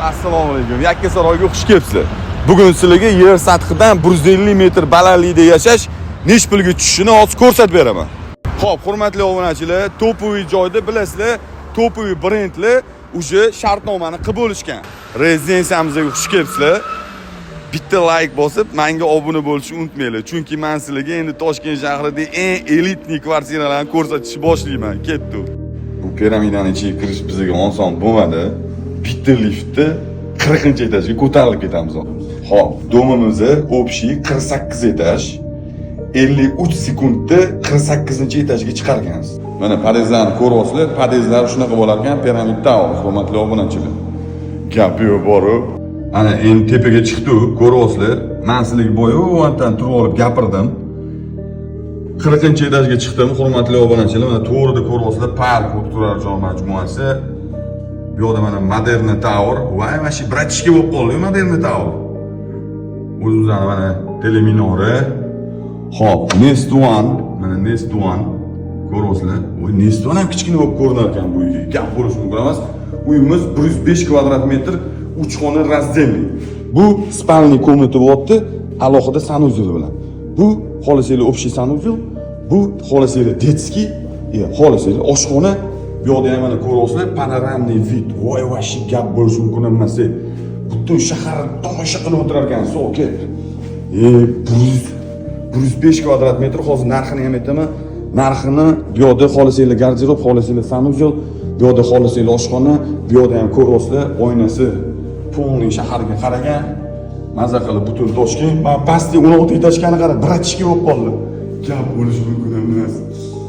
Assalomu alaykum. Yakkasaroyga xush kelibsizlar. Bugun sizlarga yer sathidan 150 metr balandlikda yashash nech pulga tushishini hozir ko'rsatib beraman. Xo'p, hurmatli obunachilar, to'poviy joyda bilasizlar, to'poviy brendlar uje shartnomani qilib bo'lishgan. Rezidensiyamizga xush kelibsizlar. Bitta like bosib, menga obuna bo'lishni unutmanglar, chunki men sizlarga endi Toshkent shahrida eng elitniy kvartiralarni ko'rsatishni boshlayman. Ketdi. Bu piramidaning ichiga kirish bizga oson bo'lmadi. Bitta liftda 40-etajga ko'tarilib ketamiz. Xo'p, domimizni общий 48 etaj. 53 sekundda 48-etajga chiqarganmiz. Mana podezlarni ko'ryapsizlar, podezlar shunaqa bo'lar ekan, piramid tower, hurmatli obunachilar. Gapi bor-ku. Ana endi tepaga chiqdi, ko'ryapsizlar. Men sizlarga boyovantdan turib olib gapirdim. 40-etajga chiqdim, hurmatli obunachilar. Mana to'g'rida ko'ryapsizlar, park turar joy majmuasi. Bu yerda mana Moderna Tower, voy mashi bratishka bo'lib qoldi, Moderna Tower. O'zimizning mana teleminora. Xo'p, Nest One, mana Nest One ko'ryapsizlar. Voy Nest One ham kichkina bo'lib ko'rinar ekan bu uyga. Gap bo'lishi mumkin emas. Uyimiz 105 kvadrat metr, 3 xona razdelli. Bu spalniy komnata bo'lyapti, alohida sanuzel bilan. Bu xolasanglar общий sanuzel, bu xolasanglar детский, xolasanglar oshxona. Bu yerda ham mana ko'ryapsizlar, panoramniy vid. Voy vashi gap bo'lishi mumkin emas. Butun shahar tomosha qilib o'tirar ekansiz, aka. 105 kvadrat metr, hozir narxini ham aytaman. Narxini bu yerda xolasanglar garderob, xolasanglar sanuzel, bu yerda xolasanglar oshxona, bu yerda ham ko'ryapsizlar, oynasi polniy shaharga qaragan. Maza qilib butun Toshkent. Men pastga 16 etajkani qarab, bratishka bo'lib qoldi. Gap bo'lishi mumkin emas.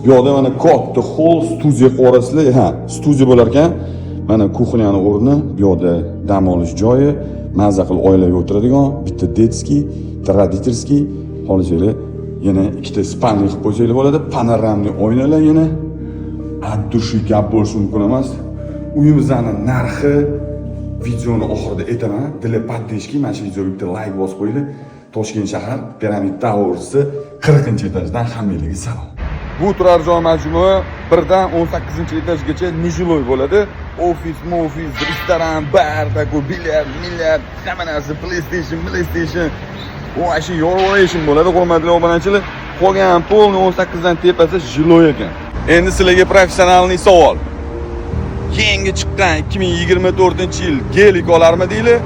Bu yerda mana katta hol, studiya qo'rasizlar, studiya bo'lar ekan. Mana kuxnyani o'rni, bu yerda dam olish joyi, maza qilib oilaga o'tiradigan, bitta детский, родительский, xolasanglar yana ikkita spalniy qilib qo'ysanglar bo'ladi, panoramniy oynalar yana. Addushi gap bo'lishi mumkin emas. Uyimizning narxi videoni oxirida aytaman. Telepat deyishki, mana shu videoga bitta like bosib qo'yinglar. Toshkent shahar Piramid Towers 40-etajdan hammangizga salom. Bu turar joy majmui 1dan 18-etajgacha nijiloy bo'ladi. Ofis, restoran, bar, taku, bilyard, hamma narsa, PlayStation. Bu ashi yorvoyishim bo'ladi, hurmatli obunachilar. Qolgan polni 18 dan tepasi jiloy ekan. Endi sizlarga professionalniy savol. Keyingi chiqqan 2024-yil gelik olarmi deyli?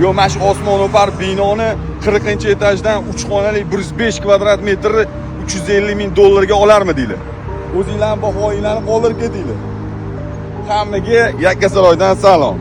Yo mana shu osmono'par binoni 40-etajdan 3 xonali 105 kvadrat metrni 350 ming dollarga olarmi deyli? O'zingizlarning bahoinglarni qoldirib ketinglar. Hammaga Yakkasaroydan salom.